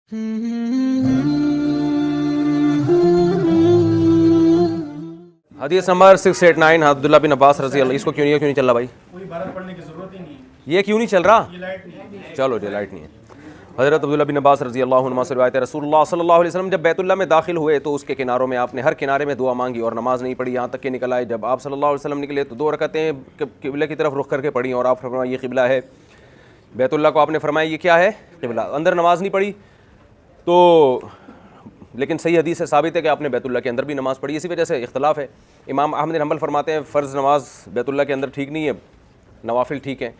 حدیث نمبر 689 عبداللہ بن عباس رضی اللہ. اس کو کیوں نہیں چل رہا بھائی؟ کوئی عبارت پڑھنے کی ضرورت ہی نہیں ہے. یہ کیوں نہیں چل رہا؟ یہ لائٹ نہیں ہے. چلو جی لائٹ نہیں ہے. حضرت عبداللہ بن عباس رضی اللہ عنہ سے روایت ہے رسول اللہ صلی اللہ علیہ وسلم جب بیت اللہ میں داخل ہوئے تو اس کے کناروں میں آپ نے ہر کنارے میں دعا مانگی اور نماز نہیں پڑھی یہاں تک کہ نکل آئے. جب آپ صلی اللہ علیہ وسلم نکلے تو 2 رکعتیں قبلہ کی طرف رخ کر کے پڑھی اور آپ فرمایا یہ قبلہ ہے. بیت اللہ کو آپ نے فرمایا یہ کیا ہے؟ قبلہ. اندر نماز نہیں پڑھی تو لیکن صحیح حدیث سے ثابت ہے کہ آپ نے بیت اللہ کے اندر بھی نماز پڑھی. اسی وجہ سے اختلاف ہے. امام احمد بن حنبل فرماتے ہیں فرض نماز بیت اللہ کے اندر ٹھیک نہیں ہے, نوافل ٹھیک ہیں.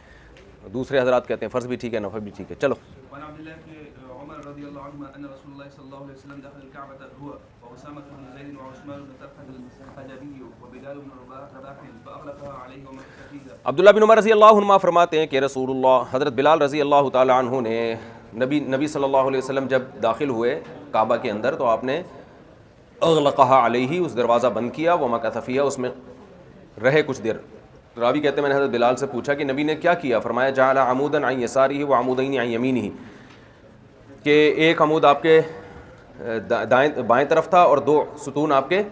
دوسرے حضرات کہتے ہیں فرض بھی ٹھیک ہے نوافل بھی ٹھیک ہے. چلو رضي الله عنهما ان رسول الله صلى الله عليه وسلم دخل الكعبه هو واسامه بن زيد وعثمان بن طلحه الحجبي وبلال بن رباح فاغلقها عليه ومكث فيها. عبداللہ بن عمر رضی اللہ عنہما فرماتے ہیں کہ رسول اللہ حضرت بلال رضی اللہ تعالی عنہ نے نبی صلی اللہ علیہ وسلم جب داخل ہوئے کعبہ کے اندر تو آپ نے اغلقها علیہ اس دروازہ بند کیا ومکث فیها اس میں رہے کچھ دیر. راوی کہتے ہیں میں نے حضرت بلال سے پوچھا کہ نبی نے کیا کیا؟ فرمایا جعل عمودا عن یسارہ وعمودین عن یمینہ کہ ایک عمود آپ کے بائیں طرف تھا اور 2 ستون آپ کے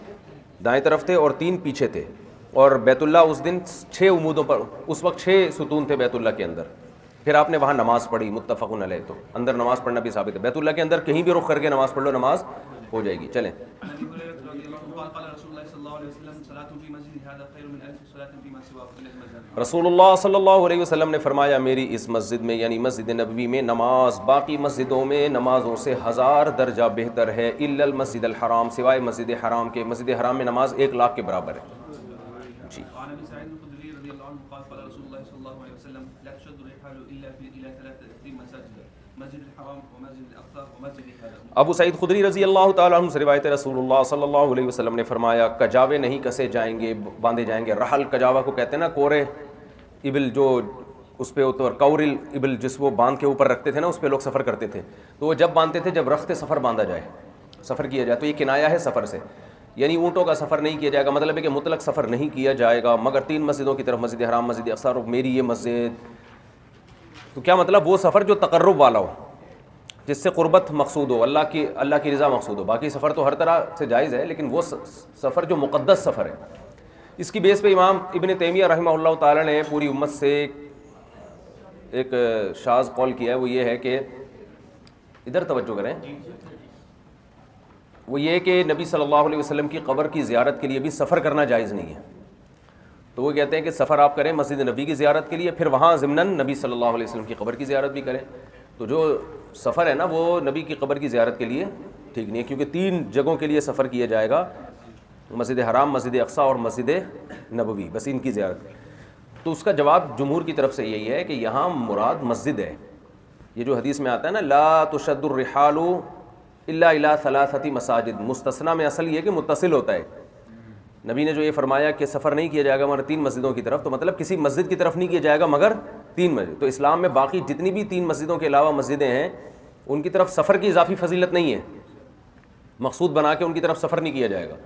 دائیں طرف تھے اور 3 پیچھے تھے. اور بیت اللہ اس دن 6 عمودوں پر, اس وقت 6 ستون تھے بیت اللہ کے اندر. پھر آپ نے وہاں نماز پڑھی متفق علیہ. تو اندر نماز پڑھنا بھی ثابت ہے. بیت اللہ کے اندر کہیں بھی رخ کر کے نماز پڑھ لو نماز ہو جائے گی. چلیں. رسول اللہ صلی اللہ علیہ وسلم نے فرمایا میری اس مسجد میں یعنی مسجد نبوی میں نماز باقی مسجدوں میں نمازوں سے 1000 درجہ بہتر ہے الا المسجد الحرام سوائے مسجد حرام کے. مسجد حرام میں نماز 1,00,000 کے برابر ہے. جی. ابو سعید خدری رضی اللہ تعالیٰ عنہ سے روایت ہے رسول اللہ صلی اللہ علیہ وسلم نے فرمایا کجاوے نہیں کسے جائیں گے باندھے جائیں گے. رحل کجاوا کو کہتے ہیں نا, کورے ابل جو اس پہ اوپر کورل ابل جس وہ باندھ کے اوپر رکھتے تھے نا اس پہ لوگ سفر کرتے تھے. تو وہ جب باندھتے تھے جب رخت سفر باندھا جائے سفر کیا جائے. تو یہ کنایا ہے سفر سے, یعنی اونٹوں کا سفر نہیں کیا جائے گا. مطلب ہے کہ مطلق سفر نہیں کیا جائے گا مگر 3 مسجدوں کی طرف مسجد حرام مسجد اقصی اور میری یہ مسجد. تو کیا مطلب وہ سفر جو تقرب والا ہو جس سے قربت مقصود ہو اللہ کی رضا مقصود ہو. باقی سفر تو ہر طرح سے جائز ہے لیکن وہ سفر جو مقدس سفر ہے. اس کی بیس پہ امام ابن تیمیہ رحمہ اللہ تعالی نے پوری امت سے ایک شاذ قول کیا ہے. وہ یہ ہے کہ ادھر توجہ کریں, وہ یہ کہ نبی صلی اللہ علیہ وسلم کی قبر کی زیارت کے لیے بھی سفر کرنا جائز نہیں ہے. تو وہ کہتے ہیں کہ سفر آپ کریں مسجد نبی کی زیارت کے لیے پھر وہاں ضمناً نبی صلی اللہ علیہ وسلم کی قبر کی زیارت بھی کریں. تو جو سفر ہے نا وہ نبی کی قبر کی زیارت کے لیے ٹھیک نہیں ہے کیونکہ 3 جگہوں کے لیے سفر کیا جائے گا, مسجد حرام مسجد اقصی اور مسجد نبوی, بس ان کی زیارت. تو اس کا جواب جمہور کی طرف سے یہی ہے کہ یہاں مراد مسجد ہے. یہ جو حدیث میں آتا ہے نا لا تشد الرحال الا الى 3 مساجد, مستثنیٰ میں اصل یہ کہ متصل ہوتا ہے. نبی نے جو یہ فرمایا کہ سفر نہیں کیا جائے گا مگر 3 مسجدوں کی طرف, تو مطلب کسی مسجد کی طرف نہیں کیا جائے گا مگر 3 مسجد. تو اسلام میں باقی جتنی بھی 3 مسجدوں کے علاوہ مسجدیں ہیں ان کی طرف سفر کی اضافی فضیلت نہیں ہے. مقصود بنا کے ان کی طرف سفر نہیں کیا جائے گا,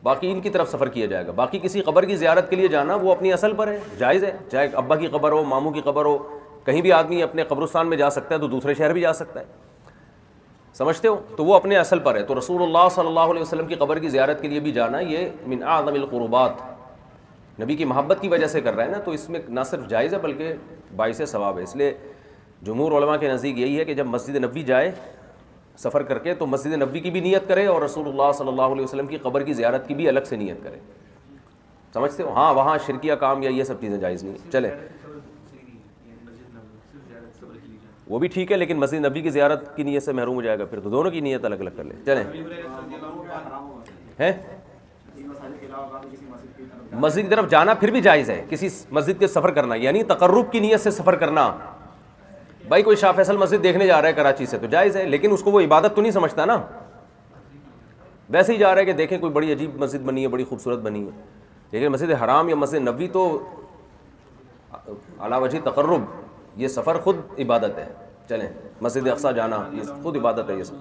باقی ان کی طرف سفر کیا جائے گا. باقی کسی قبر کی زیارت کے لیے جانا وہ اپنی اصل پر ہے, جائز ہے. چاہے ابا کی قبر ہو ماموں کی قبر ہو, کہیں بھی آدمی اپنے قبرستان میں جا سکتا ہے تو دوسرے شہر بھی جا سکتا ہے, سمجھتے ہو. تو وہ اپنے اصل پر ہے. تو رسول اللہ صلی اللہ علیہ وسلم کی قبر کی زیارت کے لیے بھی جانا یہ من اعظم القربات, نبی کی محبت کی وجہ سے کر رہا ہے نا, تو اس میں نہ صرف جائز ہے بلکہ باعث ثواب ہے. اس لیے جمہور علماء کے نزدیک یہی ہے کہ جب مسجد نبوی جائے سفر کر کے تو مسجد نبوی کی بھی نیت کرے اور رسول اللہ صلی اللہ علیہ وسلم کی قبر کی زیارت کی بھی الگ سے نیت کرے, سمجھتے ہو. ہاں وہاں شرکیہ کام یا یہ سب چیزیں جائز نہیں. چلے وہ بھی ٹھیک ہے لیکن مسجد نبی کی زیارت کی نیت سے محروم ہو جائے گا, پھر تو دونوں کی نیت الگ الگ کر لیں. چلیں ہیں مسجد کی طرف جانا پھر بھی جائز ہے, کسی مسجد کے سفر کرنا یعنی تقرب کی نیت سے سفر کرنا. بھائی کوئی شاہ فیصل مسجد دیکھنے جا رہا ہے کراچی سے تو جائز ہے, لیکن اس کو وہ عبادت تو نہیں سمجھتا نا, ویسے ہی جا رہا ہے کہ دیکھیں کوئی بڑی عجیب مسجد بنی ہے بڑی خوبصورت بنی ہے. لیکن مسجد حرام یا مسجد نبوی تو علی وجہ تقرب یہ سفر خود عبادت ہے. چلیں مسجد اقصی جانا یہ خود عبادت ہے. یہ سب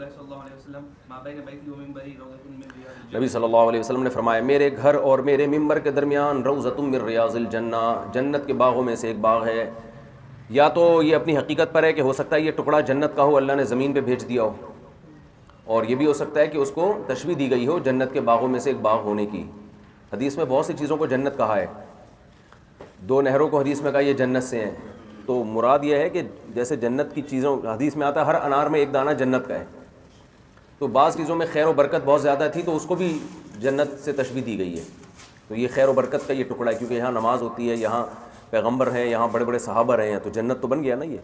نبی صلی اللہ علیہ وسلم نے فرمایا میرے گھر اور میرے ممبر کے درمیان روضۃ من ریاض الجنہ, جنت کے باغوں میں سے ایک باغ ہے. یا تو یہ اپنی حقیقت پر ہے کہ ہو سکتا ہے یہ ٹکڑا جنت کا ہو, اللہ نے زمین پہ بھیج دیا ہو, اور یہ بھی ہو سکتا ہے کہ اس کو تشبیہ دی گئی ہو جنت کے باغوں میں سے ایک باغ ہونے کی. حدیث میں بہت سی چیزوں کو جنت کہا ہے. 2 نہروں کو حدیث میں کہا یہ جنت سے ہیں. تو مراد یہ ہے کہ جیسے جنت کی چیزوں حدیث میں آتا ہے ہر انار میں ایک دانہ جنت کا ہے. تو بعض چیزوں میں خیر و برکت بہت زیادہ تھی تو اس کو بھی جنت سے تشبیہ دی گئی ہے. تو یہ خیر و برکت کا یہ ٹکڑا ہے کیونکہ یہاں نماز ہوتی ہے, یہاں پیغمبر ہیں, یہاں بڑے بڑے صحابہ رہے ہیں, تو جنت تو بن گیا نا یہ.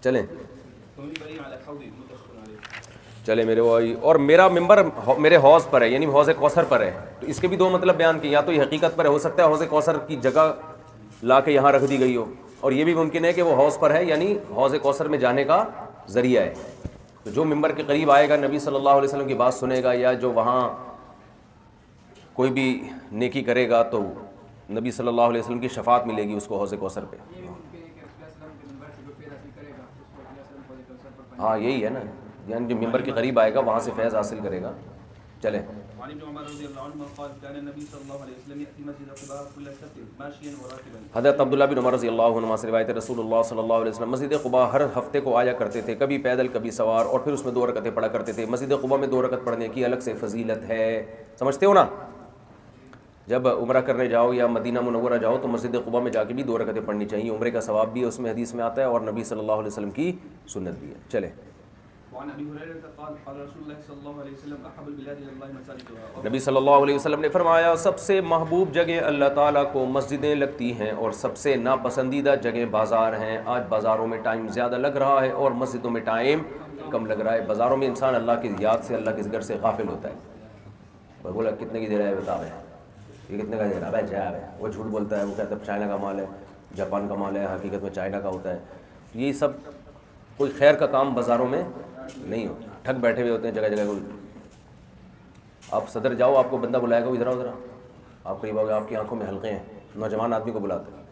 چلیں چلے میرے بھائی. اور میرا ممبر میرے حوض پر ہے, یعنی حوض کوثر پر ہے. تو اس کے بھی 2 مطلب بیان کیے. یا تو یہ حقیقت پر ہے, ہو سکتا ہے حوض کوثر کی جگہ لا کے یہاں رکھ دی گئی ہو, اور یہ بھی ممکن ہے کہ وہ حوض پر ہے یعنی حوض کوثر میں جانے کا ذریعہ ہے. تو جو ممبر کے قریب آئے گا, نبی صلی اللہ علیہ وسلم کی بات سنے گا, یا جو وہاں کوئی بھی نیکی کرے گا تو نبی صلی اللہ علیہ وسلم کی شفاعت ملے گی اس کو حوض کوثر پہ. ہاں یہی ہے نا, یعنی جو ممبر کے قریب آئے گا وہاں سے فیض حاصل کرے گا. چلیں حضرت عبداللہ بن عمر رضی اللہ عنہ سے روایت رسول اللہ صلی اللہ علیہ وسلم مسجد قباء ہر ہفتے کو آیا کرتے تھے, کبھی پیدل کبھی سوار, اور پھر اس میں 2 رکعتیں پڑھا کرتے تھے. مسجد قباء میں 2 رکعت پڑھنے کی الگ سے فضیلت ہے, سمجھتے ہو نا. جب عمرہ کرنے جاؤ یا مدینہ منورہ جاؤ تو مسجد قباء میں جا کے بھی 2 رکعتیں پڑھنی چاہیے. عمرے کا ثواب بھی ہے اس میں, حدیث میں آتا ہے, اور نبی صلی اللہ علیہ وسلم کی سنت بھی ہے. چلے نبی صلی اللہ علیہ وسلم نے فرمایا سب سے محبوب جگہ اللہ تعالیٰ کو مسجدیں لگتی ہیں, اور سب سے ناپسندیدہ جگہ بازار ہیں. آج بازاروں میں ٹائم زیادہ لگ رہا ہے اور مسجدوں میں ٹائم کم لگ رہا ہے. بازاروں میں انسان اللہ کی یاد سے, اللہ کے ذکر سے غافل ہوتا ہے. اور بولا کتنے کی دے رہا ہے, بتا رہے یہ کتنے کا دے رہا ہے, جائے ہے. وہ جھوٹ بولتا ہے, وہ کہتا ہے چائنا کا مال ہے, جاپان کا مال ہے, حقیقت میں چائنا کا ہوتا ہے. یہ سب کوئی خیر کا کام بازاروں میں نہیں ہوتا. ٹھگ بیٹھے ہوئے ہوتے ہیں جگہ جگہ. آپ صدر جاؤ, آپ کو بندہ بلائے گا, ادھر ادھر آپ قریب ہو گئے, آپ کی آنکھوں میں حلقے ہیں, نوجوان آدمی کو بلاتے ہیں.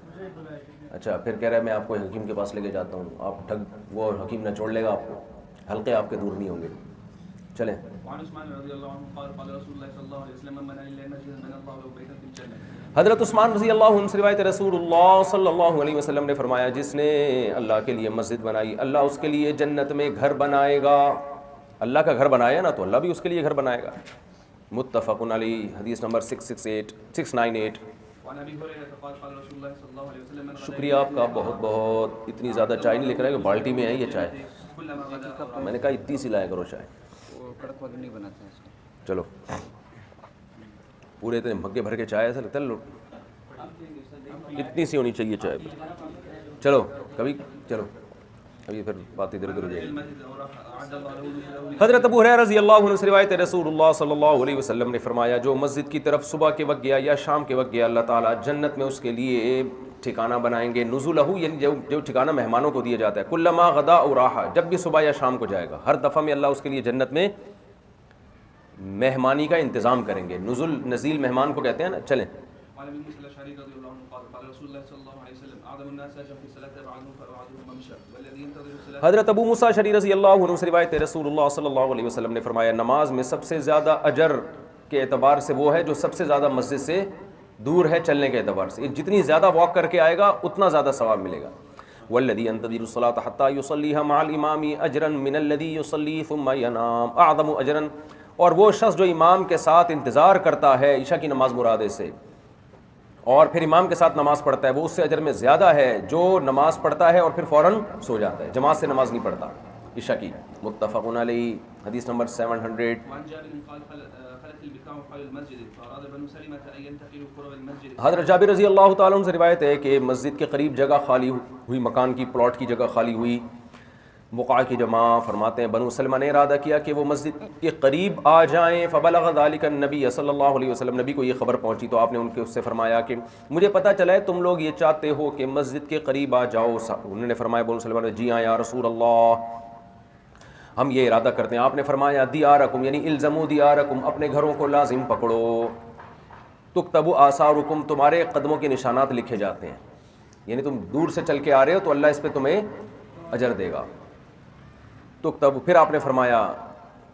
اچھا پھر کہہ رہا ہے میں آپ کو حکیم کے پاس لے کے جاتا ہوں, آپ ٹھگ, وہ حکیم نہ چھوڑ لے گا آپ کو, حلقے آپ کے دور نہیں ہوں گے. چلیں حضرت عثمان رضی اللہ عنہ سے روایت رسول اللہ صلی اللہ علیہ وسلم نے فرمایا جس نے اللہ کے لیے مسجد بنائی اللہ اس کے لیے جنت میں گھر بنائے گا. اللہ کا گھر بنایا نا تو اللہ بھی اس کے لیے گھر بنائے گا. متفق علیہ, حدیث نمبر 698. شکریہ آپ کا بہت بہت. اتنی زیادہ چائے نہیں لکھ رہا ہے کہ بالٹی میں ہے یہ چائے, میں نے کہا اتنی سی لایا کرو چائے. چلو پورے اتنے مگے بھر کے چائے, ایسا لگتا ہے اتنی سی ہونی چاہیے چائے. چلو کبھی, چلو ابھی پھر بات ادھر ادھر ہو جائے گی. حضرت ابو ہریرہ رضی اللہ عنہ سے روایت ہے رسول اللہ صلی اللہ علیہ وسلم نے فرمایا جو مسجد کی طرف صبح کے وقت گیا یا شام کے وقت گیا اللہ تعالیٰ جنت میں اس کے لیے ٹھکانہ بنائیں گے. نزلہ یعنی جو ٹھکانہ مہمانوں کو دیا جاتا ہے. کلما غدا او راحا, جب بھی صبح یا شام کو جائے گا ہر دفعہ میں اللہ اس کے لیے جنت میں مہمانی کا انتظام کریں گے. نزیل مہمان کو کہتے ہیں نا. چلیں حضرت ابو موسیٰ اشعری رضی اللہ عنہ سے روایت ہے رسول اللہ صلی اللہ علیہ وسلم نے فرمایا نماز میں سب سے زیادہ اجر کے اعتبار سے وہ ہے جو سب سے زیادہ مسجد سے دور ہے چلنے کے اعتبار سے. جتنی زیادہ واک کر کے آئے گا اتنا زیادہ ثواب ملے گا. والذی ينتظر الصلاة حتى يصليها مع الامام اجرا من الذي يصلي ثم ينام اعظم اجرا, اور وہ شخص جو امام کے ساتھ انتظار کرتا ہے, عشاء کی نماز مراد سے, اور پھر امام کے ساتھ نماز پڑھتا ہے وہ اس سے اجر میں زیادہ ہے جو نماز پڑھتا ہے اور پھر فوراً سو جاتا ہے, جماعت سے نماز نہیں پڑھتا عشاء کی. متفق علیہ, حدیث نمبر 700. حضرت جابر رضی اللہ تعالیٰ عنہ سے روایت ہے کہ مسجد کے قریب جگہ خالی ہوئی, مکان کی پلاٹ کی جگہ خالی ہوئی. بقعہ کی جمع فرماتے ہیں بنو سلمہ نے ارادہ کیا کہ وہ مسجد کے قریب آ جائیں. فبلغ ذلك النبی صلی اللہ علیہ وسلم, نبی کو یہ خبر پہنچی تو آپ نے ان کے اس سے فرمایا کہ مجھے پتہ چلا ہے تم لوگ یہ چاہتے ہو کہ مسجد کے قریب آ جاؤ. انہوں نے فرمایا بنو سلمہ نے جی ہاں یا رسول اللہ ہم یہ ارادہ کرتے ہیں. آپ نے فرمایا دیارکم یعنی الزموا دیارکم, اپنے گھروں کو لازم پکڑو. تکتب آثارکم, تمہارے قدموں کے نشانات لکھے جاتے ہیں, یعنی تم دور سے چل کے آ رہے ہو تو اللہ اس پہ تمہیں اجر دے گا. تکتب, پھر آپ نے فرمایا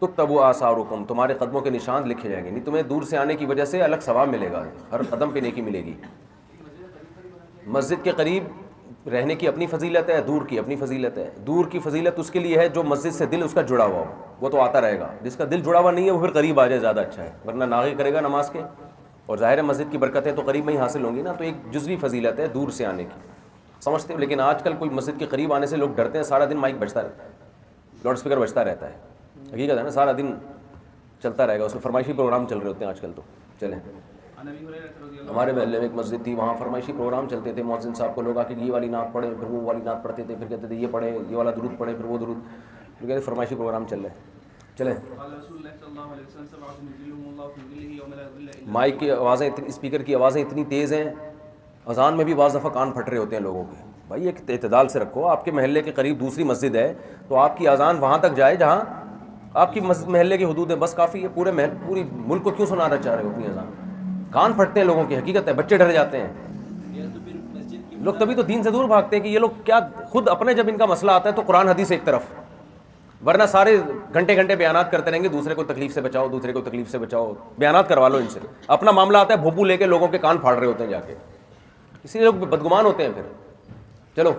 تکتب آثارکم, تمہارے قدموں کے نشان لکھے جائیں گے, یعنی تمہیں دور سے آنے کی وجہ سے الگ ثواب ملے گا, ہر قدم پہ نیکی ملے گی. مسجد کے قریب رہنے کی اپنی فضیلت ہے، دور کی اپنی فضیلت ہے. دور کی فضیلت اس کے لیے ہے جو مسجد سے دل اس کا جڑا ہوا ہو، وہ تو آتا رہے گا. جس کا دل جڑا ہوا نہیں ہے وہ پھر قریب آ جائے زیادہ اچھا ہے، ورنہ ناغے کرے گا نماز کے. اور ظاہر ہے مسجد کی برکتیں تو قریب میں ہی حاصل ہوں گی نا. تو ایک جزوی فضیلت ہے دور سے آنے کی، سمجھتے ہو. لیکن آج کل کوئی مسجد کے قریب آنے سے لوگ ڈرتے ہیں. سارا دن مائک بجتا رہتا ہے، لاؤڈ اسپیکر بجتا رہتا ہے. حقیقت ہے نا، سارا دن چلتا رہے گا، اس میں فرمائشی پروگرام چل رہے ہوتے ہیں آج کل. تو چلیں، ہمارے محلے میں ایک مسجد تھی، وہاں فرمائشی پروگرام چلتے تھے. مؤذن صاحب کو لوگ آ کے یہ والی نعت پڑھے، پھر وہ والی نعت پڑھتے تھے، پھر کہتے تھے یہ پڑھے، یہ والا درود پڑھے، پھر وہ درود. پھر کہتے فرمائشی پروگرام چل رہے ہیں. چلیں، مائک کی آوازیں، اسپیکر کی آوازیں اتنی تیز ہیں، اذان میں بھی بعض دفعہ کان پھٹ رہے ہوتے ہیں لوگوں کے. بھائی ایک اعتدال سے رکھو. آپ کے محلے کے قریب دوسری مسجد ہے تو آپ کی اذان وہاں تک جائے جہاں آپ کی محلے کی حدود ہے، بس کافی ہے. پورے ملک کو کیوں سنانا چاہ رہے ہو اپنی اذان؟ کان پھٹتے ہیں لوگوں کی، حقیقت ہے. بچے ڈر جاتے ہیں لوگ، تبھی تو دین سے دور بھاگتے ہیں کہ یہ لوگ کیا خود اپنے جب ان کا مسئلہ آتا ہے تو قرآن حدیث ایک طرف، ورنہ سارے گھنٹے گھنٹے بیانات کرتے رہیں گے، دوسرے کو تکلیف سے بچاؤ، دوسرے کو تکلیف سے بچاؤ. بیانات کروا لو ان سے. اپنا معاملہ آتا ہے بھوپو لے کے لوگوں کے کان پھاڑ رہے ہوتے ہیں جا کے، اسی لیے لوگ بدگمان ہوتے ہیں. پھر چلو،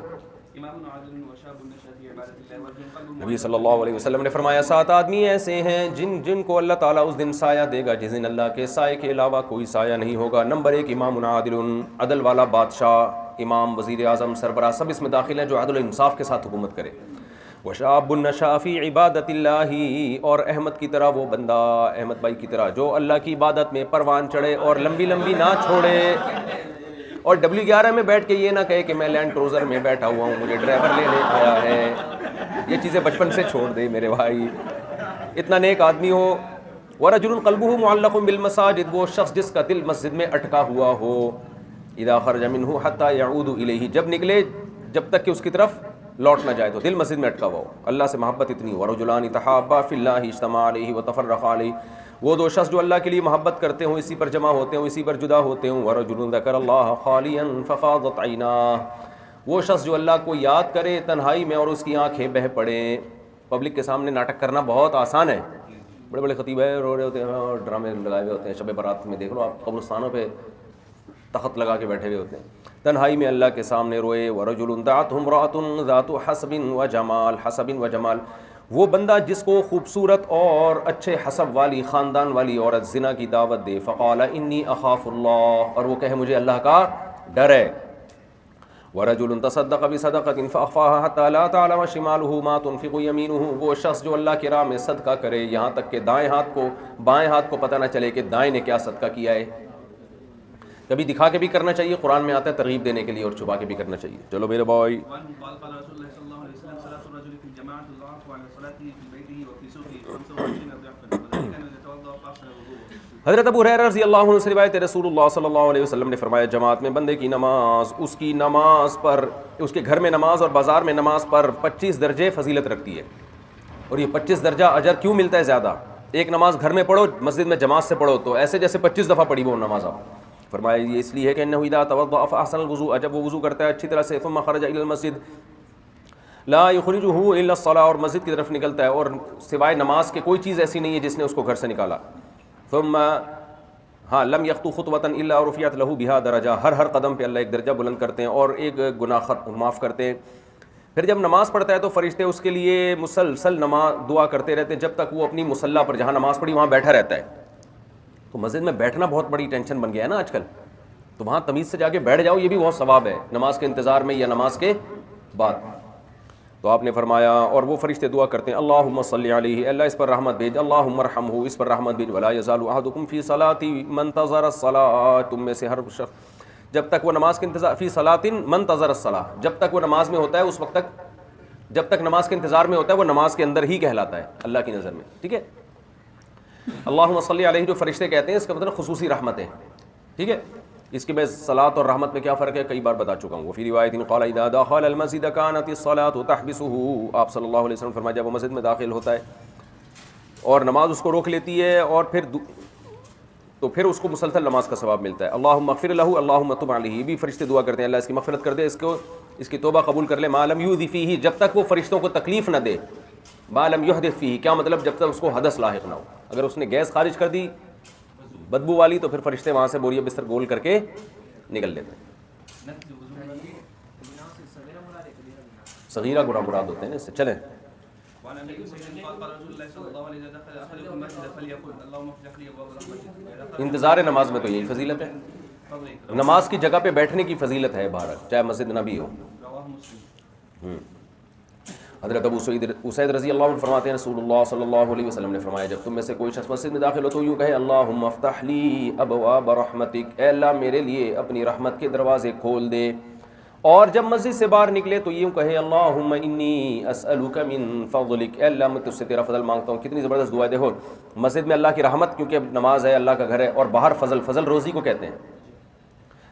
نبی صلی اللہ علیہ وسلم نے فرمایا 7 آدمی ایسے ہیں جن کو اللہ تعالیٰ اس دن سایہ دے گا جس دن اللہ کے سائے کے علاوہ کوئی سایہ نہیں ہوگا. نمبر 1 امام عادل، عدل والا بادشاہ، امام، وزیر اعظم، سربراہ، سب اس میں داخل ہیں جو عدل و انصاف کے ساتھ حکومت کرے. وشاب نشا فی عبادت اللہ، اور احمد کی طرح وہ بندہ، احمد بھائی کی طرح جو اللہ کی عبادت میں پروان چڑھے اور لمبی لمبی نہ چھوڑے، اور W11 میں بیٹھ کے یہ نہ کہے کہ میں لینڈ کروزر میں بیٹھا ہوا ہوں، مجھے ڈرائیور لینے آیا ہے. یہ چیزیں بچپن سے چھوڑ دے میرے بھائی. اتنا نیک آدمی ہو. ورجل قلبہ معلق بالمساجد، وہ شخص جس کا دل مسجد میں اٹکا ہوا ہو. اذا خرج منہ حتی یعود الیہ، جب نکلے جب تک کہ اس کی طرف لوٹ نہ جائے، تو دل مسجد میں اٹکا ہوا ہو. اللہ سے محبت اتنی ہو. ورجلان تحابا فی اللہ اجتمعا علیہ وتفرقا علیہ، وہ 2 شخص جو اللہ کے لیے محبت کرتے ہوں، اسی پر جمع ہوتے ہوں، اسی پر جدا ہوتے ہوں. ورجل ذکر اللہ خالیا ففاضت عیناہ، وہ شخص جو اللہ کو یاد کرے تنہائی میں اور اس کی آنکھیں بہہ پڑیں. پبلک کے سامنے ناٹک کرنا بہت آسان ہے. بڑے بڑے خطیب ہیں، رو رہے ہوتے ہیں اور ڈرامے لگائے ہوئے ہوتے ہیں. شب برات میں دیکھ لو آپ، قبرستانوں پہ تخت لگا کے بیٹھے ہوئے ہوتے ہیں. تنہائی میں اللہ کے سامنے روئے. ورجل دعته امرأة ذات حسب وجمال، حسب وجمال، وہ بندہ جس کو خوبصورت اور اچھے حسب والی، خاندان والی عورت زنا کی دعوت دے. فقال انی اخاف اللہ، اور وہ کہے مجھے اللہ کا ڈر ہے. ورجل تصدق بصدقة فأخفاها حتى لا تعلم شماله ما تنفق يمينه، وہ شخص جو اللہ کی راہ میں صدقہ کرے یہاں تک کہ بائیں ہاتھ کو پتہ نہ چلے کہ دائیں نے کیا صدقہ کیا ہے. کبھی دکھا کے بھی کرنا چاہیے، قرآن میں آتا ہے ترغیب دینے کے لیے، اور چھپا کے بھی کرنا چاہیے. چلو میرے بھائی، حضرت ابو ہریرہ رضی اللہ عنہ سے روایت ہے، رسول اللہ صلی اللہ علیہ وسلم نے فرمایا جماعت میں بندے کی نماز اس کی نماز پر، اس کے گھر میں نماز اور بازار میں نماز پر 25 درجے فضیلت رکھتی ہے. اور یہ 25 درجہ اجر کیوں ملتا ہے زیادہ؟ ایک نماز گھر میں پڑھو، مسجد میں جماعت سے پڑھو تو ایسے جیسے 25 دفعہ پڑھی وہ نماز. آپ فرمایا یہ اس لیے ہے کہ انہ اذا توضأ فاحسن الوضوء، جب وہ وضو کرتا ہے اچھی طرح سے، ثم خرج الى المسجد لا يخرجه الا الصلاة، اور مسجد کی طرف نکلتا ہے اور سوائے نماز کے کوئی چیز ایسی نہیں ہے جس نے اس کو گھر سے نکالا. ثم لم يخطو خطوة الا رفعت له بها درجہ، ہر قدم پہ اللہ ایک درجہ بلند کرتے ہیں اور ایک گناہ معاف کرتے ہیں. پھر جب نماز پڑھتا ہے تو فرشتے اس کے لیے مسلسل نماز دعا کرتے رہتے ہیں جب تک وہ اپنی مصلی پر جہاں نماز پڑھی وہاں بیٹھا رہتا ہے. تو مسجد میں بیٹھنا بہت بڑی ٹینشن بن گیا ہے نا آج کل، تو وہاں تمیز سے جا کے بیٹھ جاؤ، یہ بھی بہت ثواب ہے نماز کے انتظار میں یا نماز کے بعد. تو آپ نے فرمایا اور وہ فرشتے دعا کرتے ہیں اللہم صلی علیہ، اللہ اس پر رحمت بھیج، اللہم ارحمہ، اس پر رحمت بھیج. ولا یزال احدکم فی صلاۃ منتظر الصلاۃ، تم میں سے ہر شخص جب تک وہ نماز کے انتظار، فی صلاۃ منتظر الصلاۃ، جب تک وہ نماز میں ہوتا ہے اس وقت تک، جب تک نماز کے انتظار میں ہوتا ہے وہ نماز کے اندر ہی کہلاتا ہے اللہ کی نظر میں. ٹھیک ہے، اللہم صلی علیہ جو فرشتے کہتے ہیں اس کا مطلب خصوصی رحمت ہے. ٹھیک ہے، اس کے میں صلاۃ اور رحمت میں کیا فرق ہے کئی بار بتا چکا ہوں. وفی روایت قال اذا دخل المسجد كانت الصلاة تحبسه، آپ صلی اللہ علیہ وسلم فرمایا جب وہ مسجد میں داخل ہوتا ہے اور نماز اس کو روک لیتی ہے اور پھر اس کو مسلسل نماز کا ثواب ملتا ہے. اللہم اغفر له اللہم تب علیہ، بھی فرشتے دعا کرتے ہیں اللہ اس کی مغفرت کر دے، اس کی توبہ قبول کر لے. ما لم یؤذ فیہ، جب تک وہ فرشتوں کو تکلیف نہ دے. ما لم یحدث فیہ کیا مطلب؟ جب تک اس کو حدث لاحق نہ ہو. اگر اس نے گیس خارج کر دی بدبو والی تو پھر فرشتے وہاں سے بوریہ بستر گول کر کے نکل لیتے ہیں. صغیرہ گناہ مراد ہوتے ہیں اس سے. چلیں وعن ابي سعيد قال قال رسول الله صلى الله عليه وسلم دخل احدكم المسجد فليقل اللهم افتح لي ابواب رحمتك. انتظار نماز میں تو یہی فضیلت ہے. نماز کی جگہ پہ بیٹھنے کی فضیلت ہے باہر، چاہے مسجد نہ بھی ہو. رواه مسلم. حضرت ابو اسید رضی اللہ عنہ فرماتے ہیں رسول اللہ صلی اللہ علیہ وسلم نے فرمایا جب تم میں سے کوئی شخص مسجد میں داخل ہو تو یوں کہے اللہم افتح لی ابواب رحمتک، اے اللہ میرے لیے اپنی رحمت کے دروازے کھول دے. اور جب مسجد سے باہر نکلے تو یوں کہے اللہم انی اسألک من فضلک، اے اللہ میں تجھ سے تیرا فضل مانگتا ہوں. کتنی زبردست دعا ہے. دیکھو مسجد میں اللہ کی رحمت، کیونکہ نماز ہے، اللہ کا گھر ہے، اور باہر فضل. فضل روزی کو کہتے ہیں.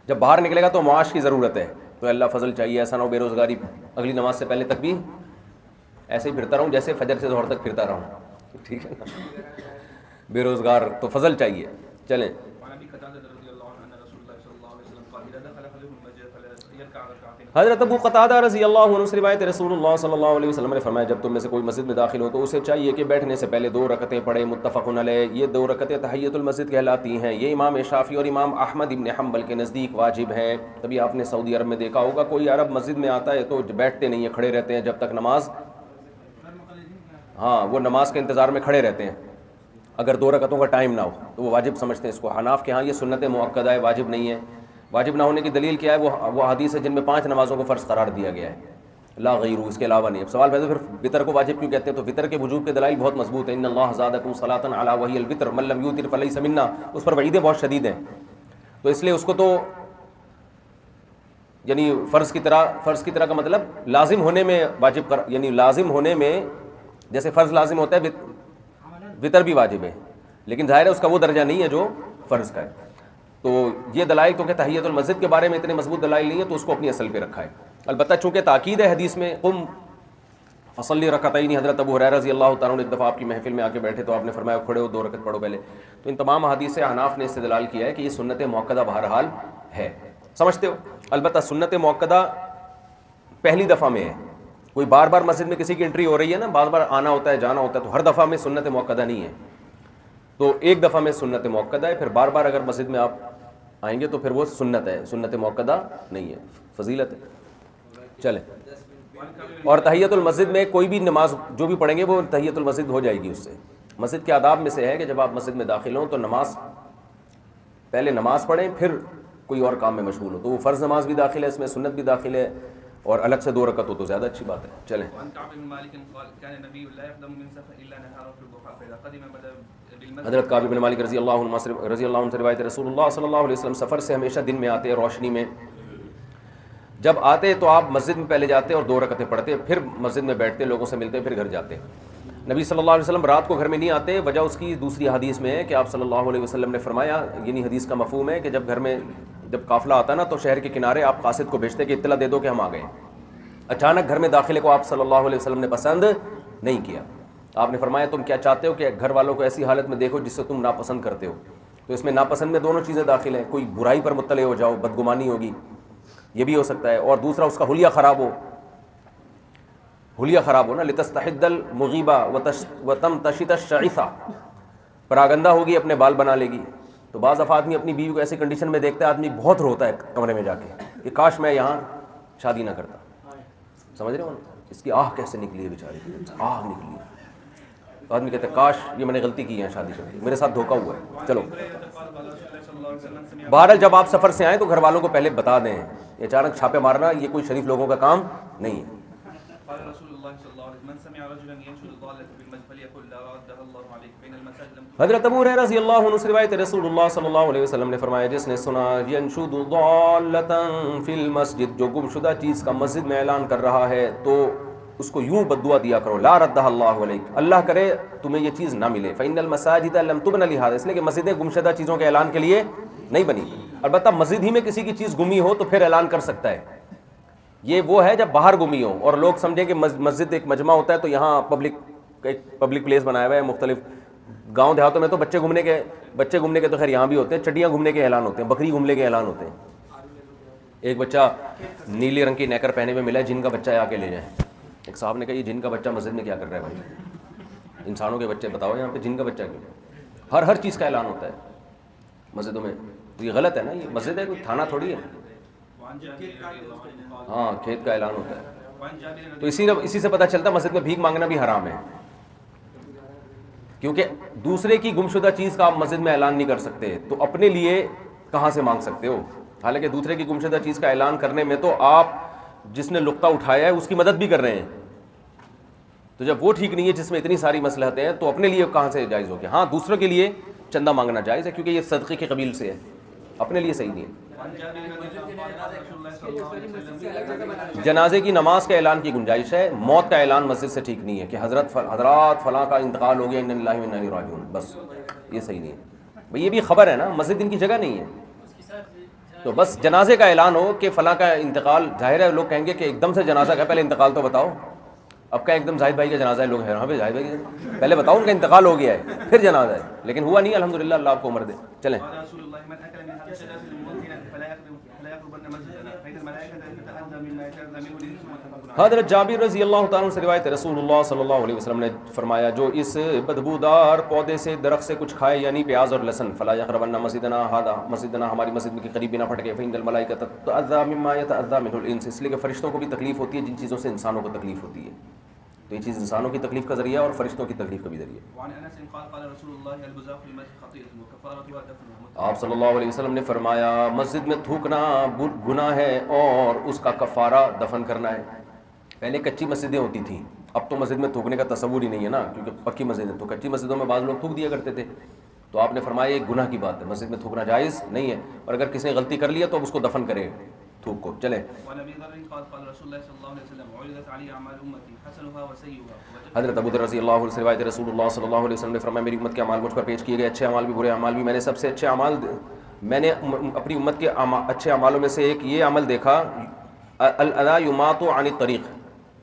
جب باہر نکلے گا تو معاش کی ضرورت ہے، تو اللہ فضل چاہیے. ایسا نہ ہو بے روزگاری اگلی نماز سے پہلے تک بھی ایسے ہی پھرتا رہوں جیسے فجر سے ظہر تک پھرتا رہوں. ٹھیک ہے نا، بے روزگار تو فضل چاہیے. چلیں وعن ابي قتاده رضي الله عنه ان رسول الله صلى الله عليه وسلم قال اذا دخل احدكم المسجد فليركع ركعتين. حضرت ابو قتادہ رضی اللہ عنہ سے روایت رسول اللہ صلی اللہ علیہ وسلم نے فرمایا جب تم میں سے کوئی مسجد میں داخل ہو تو اسے چاہیے کہ بیٹھنے سے پہلے 2 رکعتیں پڑھے. متفق علیہ. یہ 2 رکعتیں تحیۃ المسجد کہلاتی ہیں. یہ امام شافعی اور امام احمد ابن حنبل کے نزدیک واجب ہے. تبھی آپ نے سعودی عرب میں دیکھا ہوگا کوئی عرب مسجد میں آتا ہے تو بیٹھتے نہیں ہیں، کھڑے رہتے ہیں جب تک نماز، ہاں وہ نماز کے انتظار میں کھڑے رہتے ہیں. اگر 2 رکعتوں کا ٹائم نہ ہو تو وہ واجب سمجھتے ہیں اس کو. حناف کے ہاں یہ سنت مؤکدہ ہے، واجب نہیں ہے. واجب نہ ہونے کی دلیل کیا ہے؟ وہ حدیث ہے جن میں 5 نمازوں کو فرض قرار دیا گیا ہے، لا غیر، اس کے علاوہ نہیں. اب سوال پیدا پھر وطر کو واجب کیوں کہتے ہیں؟ تو وطر کے وجوب کے دلائل بہت مضبوط ہیں. ان اللہ زادکم صلاۃ علی وہی الوتر من لم یوتر فلیس منا، اس پر وعیدیں بہت شدید ہیں. تو اس لیے اس کو تو یعنی فرض کی طرح کا مطلب لازم ہونے میں واجب یعنی لازم ہونے میں جیسے فرض لازم ہوتا ہے وطر بھی واجب ہے، لیکن ظاہر ہے اس کا وہ درجہ نہیں ہے جو فرض کا ہے. تو یہ دلائل تو کہ تحیۃ المسجد کے بارے میں اتنے مضبوط دلائل نہیں ہے تو اس کو اپنی اصل پہ رکھا ہے. البتہ چونکہ تاکید ہے حدیث میں قم فصلی رکعتین. حضرت ابو ہریرہ رضی اللہ تعالیٰ عنہ ایک دفعہ آپ کی محفل میں آ کے بیٹھے تو آپ نے فرمایا کھڑے ہو 2 رکعت پڑھو پہلے. تو ان تمام حدیث سے حناف نے استدلال کیا ہے کہ یہ سنت مؤکدہ بہرحال ہے. سمجھتے ہو؟ البتہ سنت مؤکدہ پہلی دفعہ میں ہے. کوئی بار بار مسجد میں کسی کی انٹری ہو رہی ہے نا، بار بار آنا ہوتا ہے جانا ہوتا ہے، تو ہر دفعہ میں سنت مؤکدہ نہیں ہے. تو ایک دفعہ میں سنت مؤکدہ ہے، پھر بار بار اگر مسجد میں آپ آئیں گے تو پھر وہ سنت ہے، سنت مؤکدہ نہیں ہے، فضیلت ہے. چلیں اور تحیۃ المسجد میں کوئی بھی نماز جو بھی پڑھیں گے وہ تحیۃ المسجد ہو جائے گی. اس سے مسجد کے آداب میں سے ہے کہ جب آپ مسجد میں داخل ہوں تو پہلے نماز پڑھیں، پھر کوئی اور کام میں مشغول ہو. تو وہ فرض نماز بھی داخل ہے اس میں، سنت بھی داخل ہے، اور الگ سے 2 رکعت ہو تو زیادہ اچھی بات ہے. چلیں حضرت کعب بن مالک رضی اللہ عنہ سے روایت رسول اللہ صلی اللہ علیہ وسلم سفر سے ہمیشہ دن میں آتے روشنی میں. جب آتے تو آپ مسجد میں پہلے جاتے اور 2 رکعتیں پڑھتے، پھر مسجد میں بیٹھتے، لوگوں سے ملتے، پھر گھر جاتے. نبی صلی اللہ علیہ وسلم رات کو گھر میں نہیں آتے. وجہ اس کی دوسری حدیث میں ہے کہ آپ صلی اللہ علیہ وسلم نے فرمایا، یعنی حدیث کا مفہوم ہے کہ جب قافلہ آتا نا تو شہر کے کنارے آپ قاصد کو بھیجتے کہ اطلاع دے دو کہ ہم آ گئے. اچانک گھر میں داخلے کو آپ صلی اللہ علیہ وسلم نے پسند نہیں کیا. آپ نے فرمایا تم کیا چاہتے ہو کہ گھر والوں کو ایسی حالت میں دیکھو جس سے تم ناپسند کرتے ہو. تو اس میں ناپسند میں دونوں چیزیں داخل ہیں. کوئی برائی پر مطلع ہو جاؤ، بدگمانی ہوگی، یہ بھی ہو سکتا ہے، اور دوسرا اس کا حلیہ خراب ہو نا. لتستحد المغیبہ وتمتشط الشعثہ، پراگندہ ہوگی اپنے بال بنا لے گی. تو بعض دفعہ آدمی اپنی بیوی کو ایسی کنڈیشن میں دیکھتا ہے، آدمی بہت روتا ہے کمرے میں جا کے کہ کاش میں یہاں شادی نہ کرتا. سمجھ رہے ہو نا؟ اس کی آہ کیسے نکلی ہے بیچارے کی، آہ نکلی ہے. تو آدمی کہتے ہیں کاش یہ میں نے غلطی کی ہے شادی کر کے، میرے ساتھ دھوکہ ہوا ہے. چلو بہرحال جب آپ سفر سے آئیں تو گھر والوں کو پہلے بتا دیں. یہ اچانک چھاپے مارنا یہ کوئی شریف لوگوں کا کام نہیں ہے. حضرت ابو ہریرہ رضی اللہ عنہ سے روایت رسول اللہ صلی اللہ علیہ وسلم نے فرمایا جس نے سنا ینشد ضالۃ فی المسجد، جو گمشدہ چیز کا مسجد میں اعلان کر رہا ہے تو اس کو یوں بددعا دیا کرو، لا ردہ اللہ علیک، اللہ کرے تمہیں یہ چیز نہ ملے. فإن المساجد لم تبن لہذا، اس لیے کہ مسجدیں گمشدہ چیزوں کے اعلان کے لیے نہیں بنی. البتہ مسجد ہی میں کسی کی چیز گمی ہو تو پھر اعلان کر سکتا ہے. یہ وہ ہے جب باہر گمی ہو اور لوگ سمجھیں کہ مسجد ایک مجمع ہوتا ہے تو یہاں پبلک پلیس بنایا ہوا ہے. مختلف گاؤں دیہاتوں میں تو بچے گھومنے کے تو خیر یہاں بھی ہوتے ہیں، چڑیاں گھومنے کے اعلان ہوتے ہیں، بکری گھومنے کے اعلان ہوتے ہیں. ایک بچہ نیلے رنگ کی نیکر پہنے ہوئے ملا ہے، جن کا بچہ ہے آ کے لے جائیں. ایک صاحب نے کہا یہ جن کا بچہ مسجد میں کیا کر رہا ہے بھائی؟ انسانوں کے بچے بتاؤ یہاں پہ جن کا بچہ کیوں؟ ہر چیز کا اعلان ہوتا ہے مسجدوں میں. تو یہ غلط ہے نا، یہ مسجد ہے کوئی تھانہ تھوڑی ہے. ہاں کھیت کا اعلان ہوتا ہے. تو اسی سے پتہ چلتا مسجد میں بھیک مانگنا بھی حرام ہے، کیونکہ دوسرے کی گمشدہ چیز کا آپ مسجد میں اعلان نہیں کر سکتے، تو اپنے لیے کہاں سے مانگ سکتے ہو؟ حالانکہ دوسرے کی گمشدہ چیز کا اعلان کرنے میں تو آپ جس نے لقطہ اٹھایا ہے اس کی مدد بھی کر رہے ہیں، تو جب وہ ٹھیک نہیں ہے جس میں اتنی ساری مصلحتیں ہیں تو اپنے لیے کہاں سے جائز ہو گیا؟ ہاں دوسروں کے لیے چندہ مانگنا جائز ہے کیونکہ یہ صدقے کے قبیل سے ہے، اپنے لیے صحیح نہیں ہے۔ جنازے کی نماز کا اعلان کی گنجائش ہے، موت کا اعلان مسجد سے ٹھیک نہیں ہے کہ حضرات فلاں کا انتقال ہو گیا، انا للہ و انا الیہ راجعون، بس یہ صحیح نہیں ہے بھئی، یہ بھی خبر ہے نا، مسجد ان کی جگہ نہیں ہے، تو بس جنازے کا اعلان ہو کہ فلاں کا انتقال، ظاہر ہے لوگ کہیں گے کہ ایک دم سے جنازہ کا پہلے انتقال تو بتاؤ، اب کیا ایک دم زاہد بھائی کا جنازہ ہے، لوگ ہیں ہاں بھائی زاہد بھائی کا پہلے بتاؤ ان کا انتقال ہو گیا ہے پھر جنازہ ہے، لیکن ہوا نہیں الحمدللہ، اللہ آپ کو عمر دے۔ چلیں حضرت جابر رضی اللہ تعالیٰ عنہ سے روایت ہے، رسول اللہ صلی اللہ علیہ وسلم نے فرمایا جو اس بدبودار پودے سے درخت سے کچھ کھائے یعنی پیاز اور لہسن، فلا یقربن مسجدنا هذا، مسجدنا ہماری مسجد کے قریب بھی نہ پھٹکے، فإن الملائکۃ تتأذى مما يتأذى منه الانس، اس لیے کہ فرشتوں کو بھی تکلیف ہوتی ہے جن چیزوں سے انسانوں کو تکلیف ہوتی ہے، تو یہ چیز انسانوں کی تکلیف کا ذریعہ اور فرشتوں کی تکلیف کا بھی ذریعہ۔ آپ صلی اللہ علیہ وسلم نے فرمایا مسجد میں تھوکنا گناہ ہے اور اس کا کفارہ دفن کرنا ہے۔ پہلے کچی مسجدیں ہوتی تھیں، اب تو مسجد میں تھوکنے کا تصور ہی نہیں ہے نا، کیونکہ پکی مسجد ہے، تو کچی مسجدوں میں بعض لوگ تھوک دیا کرتے تھے، تو آپ نے فرمایا یہ گناہ کی بات ہے، مسجد میں تھوکنا جائز نہیں ہے، اور اگر کسی نے غلطی کر لیا تو اب اس کو دفن کرے تھوک کو۔ چلیں حضرت ابو ذر رضی اللہ عنہ سے روایت ہے، رسول اللہ صلی اللہ علیہ وسلم نے فرمایا میری امت کے اعمال مجھ پر پیش کیے گئے، اچھے اعمال بھی برے اعمال بھی، میں نے سب سے اچھے اعمال، میں نے اپنی امت کے اچھے اعمالوں میں سے ایک یہ عمل دیکھا، الاذى یماط عن الطریق،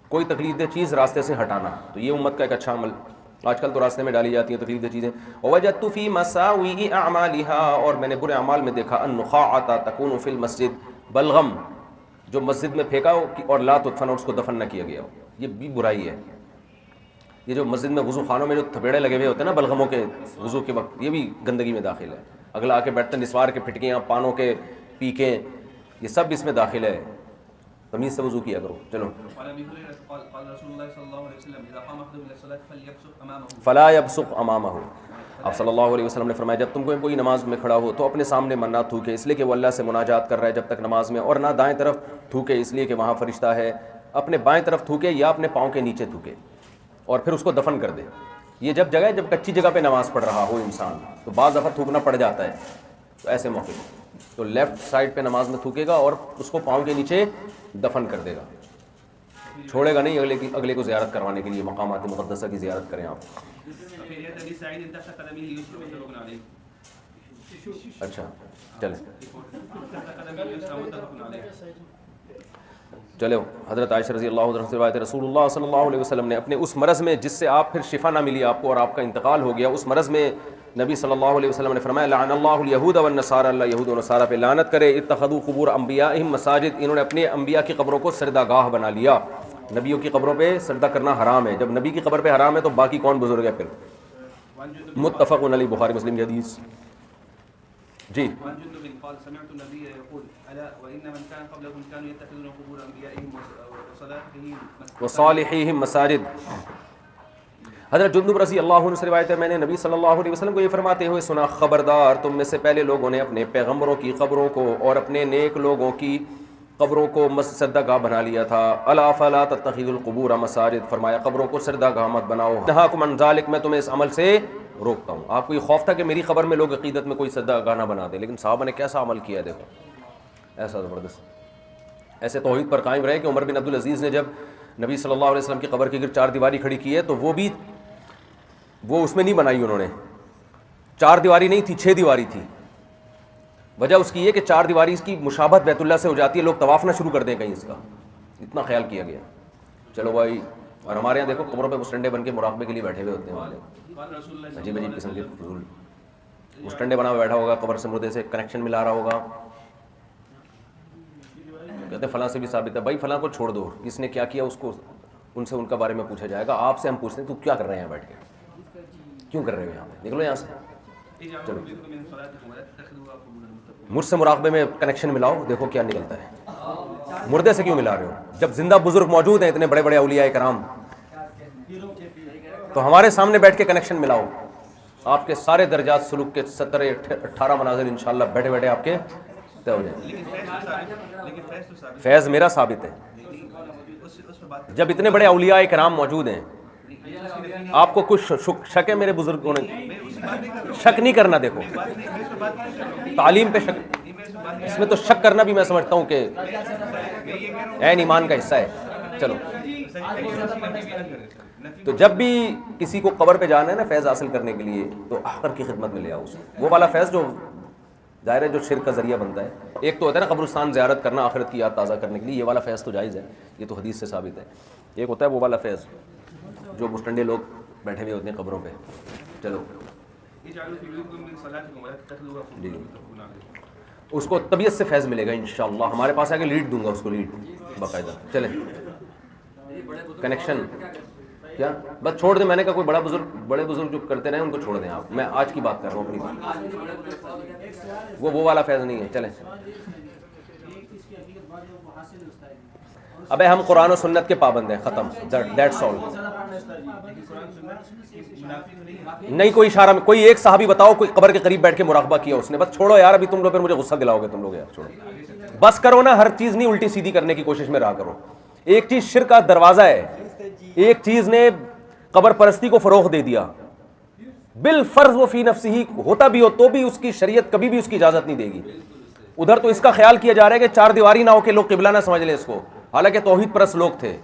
کوئی تکلیف دہ چیز راستے سے ہٹانا، تو یہ امت کا ایک اچھا عمل، آج کل تو راستے میں ڈالی جاتی ہیں تکلیف دہ چیزیں۔ ووجدت فی مساوی اعمالها، اور میں نے برے اعمال میں دیکھا النخاعۃ تکون فی المسجد، بلغم جو مسجد میں پھینکا ہو اور لا تدفن، اور اس کو دفن نہ کیا گیا ہو، یہ بھی برائی ہے۔ یہ جو مسجد میں وضو خانوں میں جو تھپیڑے لگے ہوئے ہوتے ہیں نا بلغموں کے وضو کے وقت، یہ بھی گندگی میں داخل ہے، اگلا آ کے بیٹھتے ہیں، نسوار کے پھٹکیاں، پانوں کے پیکیں، یہ سب اس میں داخل ہے، تمیز سے وضو کیا کرو۔ چلو فلا یبصق امامہ، آپ صلی اللہ علیہ وسلم نے فرمایا جب تم کوئی نماز میں کھڑا ہو تو اپنے سامنے من نہ تھوکے، اس لیے کہ وہ اللہ سے مناجات کر رہا ہے جب تک نماز میں، اور نہ دائیں طرف تھوکے اس لیے کہ وہاں فرشتہ ہے، اپنے بائیں طرف تھوکے یا اپنے پاؤں کے نیچے تھوکے اور پھر اس کو دفن کر دے۔ یہ جب جگہ ہے جب کچی جگہ پہ نماز پڑھ رہا ہو انسان، تو بعض دفعہ تھوکنا پڑ جاتا ہے، تو ایسے موقع تو لیفٹ سائڈ پہ نماز میں تھوکے گا اور اس کو پاؤں کے نیچے دفن کر دے گا، چھوڑے گا نہیں، اگلے کو زیارت کروانے کے لیے مقامات مقدسہ کی زیارت کریں آپ۔ اچھا چلیں چلو، حضرت عائشہ رضی اللہ عنہ سے روایت ہے رسول اللہ صلی اللہ علیہ وسلم نے اپنے اس مرض میں جس سے آپ پھر شفا نہ ملی آپ کو اور آپ کا انتقال ہو گیا، اس مرض میں نبی صلی اللہ علیہ وسلم نے فرمایا لعن اللہ الیہود والنصارى، اللہ یہود و نصارہ پہ لعنت کرے، اتخذوا قبور انبیائہم مساجد، انہوں نے اپنے انبیاء کی قبروں کو سجدہ گاہ بنا لیا۔ نبیوں کی قبروں پہ سجدہ کرنا حرام ہے، جب نبی کی قبر پہ حرام ہے تو باقی کون بزرگ ہے پھر؟ متفق علیہ، بخاری مسلم کی حدیث۔ جی وصالحیہم مساجد، حضرت جندب رضی اللہ عنہ سے روایت ہے میں نے نبی صلی اللہ علیہ وسلم کو یہ فرماتے ہوئے سنا، خبردار تم میں سے پہلے لوگوں نے اپنے پیغمبروں کی قبروں کو اور اپنے نیک لوگوں کی قبروں کو سجدہ گاہ بنا لیا تھا، الا فلا تتخذوا القبور مساجد، فرمایا قبروں کو سجدہ گاہ مت بناؤ، نہاکم عن ذلک، میں تمہیں اس عمل سے روکتا ہوں۔ آپ کو یہ خوف تھا کہ میری قبر میں لوگ عقیدت میں کوئی سجدہ گاہ نہ بنا دے، لیکن صحابہ نے کیسا عمل کیا ہے، دیکھو ایسا زبردست، ایسے توحید پر قائم رہے کہ عمر بن عبدالعزیز نے جب نبی صلی اللہ علیہ وسلم کی قبر کی اگر چار دیواری کھڑی کی ہے تو وہ اس میں نہیں بنائی، انہوں نے چار دیواری نہیں تھی، 6 دیواری تھی۔ وجہ اس کی یہ کہ چار دیواری اس کی مشابہت بیت اللہ سے ہو جاتی ہے، لوگ طواف نہ شروع کر دیں کہیں، اس کا اتنا خیال کیا گیا۔ چلو بھائی، اور ہمارے یہاں دیکھو قبروں پہ مسٹنڈے بن کے مراقبے کے لیے بیٹھے ہوئے ہوتے ہیں والے، عجیب عجیب قسم کے فضول مسٹنڈے بنا ہوا بیٹھا ہوگا، قبر سے مردے سے کنیکشن ملا رہا ہوگا، کہتے ہیں فلاں سے بھی ثابت ہے، بھائی فلاں کو چھوڑ دو، کس نے کیا کیا اس کو ان سے ان کا بارے میں پوچھا جائے گا، آپ سے ہم پوچھتے ہیں تو کیا کر رہے ہیں یہاں بیٹھ کے، کیوں کر رہے ہو یہاں پہ، نکلو یہاں سے۔ چلو مجھ سے مراقبے میں کنیکشن ملاؤ، دیکھو کیا نکلتا ہے۔ مردے سے کیوں ملا رہے ہو؟ جب زندہ بزرگ موجود ہیں اتنے بڑے بڑے اولیاء کرام، تو ہمارے سامنے بیٹھ کے کنیکشن ملاؤ، آپ کے سارے درجات سلوک کے 17-18 مناظر انشاءاللہ بیٹھے بیٹھے آپ کے طے ہو جائیں۔ فیض میرا ثابت ہے، جب اتنے بڑے اولیاء کرام موجود ہیں، آپ کو کچھ شک ہے میرے بزرگوں نے؟ شک نہیں کرنا، دیکھو تعلیم پہ شک، اس میں تو شک کرنا بھی میں سمجھتا ہوں کہ عین ایمان کا حصہ ہے۔ چلو، تو جب بھی کسی کو قبر پہ جانا ہے نا فیض حاصل کرنے کے لیے، تو آخر کی خدمت میں لے آؤ اس وہ والا فیض جو ظاہر ہے جو شرک کا ذریعہ بنتا ہے۔ ایک تو ہوتا ہے نا قبرستان زیارت کرنا آخرت کی یاد تازہ کرنے کے لیے، یہ والا فیض تو جائز ہے، یہ تو حدیث سے ثابت ہے۔ ایک ہوتا ہے وہ والا فیض جو مسٹنڈے لوگ بیٹھے ہوئے ہوتے ہیں قبروں پہ۔ چلو جی، اس کو طبیعت سے فیض ملے گا انشاءاللہ، ہمارے پاس آ کے لیڈ دوں گا اس کو، لیڈ باقاعدہ۔ چلیں کنیکشن کیا بس چھوڑ دیں، میں نے کہا کوئی بڑے بزرگ جو کرتے رہے ان کو چھوڑ دیں آپ، میں آج کی بات کر رہا ہوں اپنی بات، وہ والا فیض نہیں ہے۔ چلیں ابے ہم قرآن و سنت کے پابند ہیں، ختم، دیٹس آل۔ نہیں کوئی اشارہ میں کوئی ایک صحابی بتاؤ کوئی قبر کے قریب بیٹھ کے مراقبہ کیا اس نے؟ بس چھوڑو یار، ابھی تم لوگ پھر مجھے غصہ دلاؤ گے تم لوگ، یار چھوڑو بس کرو نا، ہر چیز نہیں الٹی سیدھی کرنے کی کوشش میں رہا کرو۔ ایک چیز شرک کا دروازہ ہے، ایک چیز نے قبر پرستی کو فروغ دے دیا، بالفرض وہ فی نفسہ ہوتا بھی ہو تو بھی اس کی شریعت کبھی بھی اس کی اجازت نہیں دے گی۔ ادھر تو اس کا خیال کیا جا رہا ہے کہ چار دیواری نہ ہو کے لوگ قبلہ نہ سمجھ لیں اس کو، حالانکہ توحید پرست لوگ تھے۔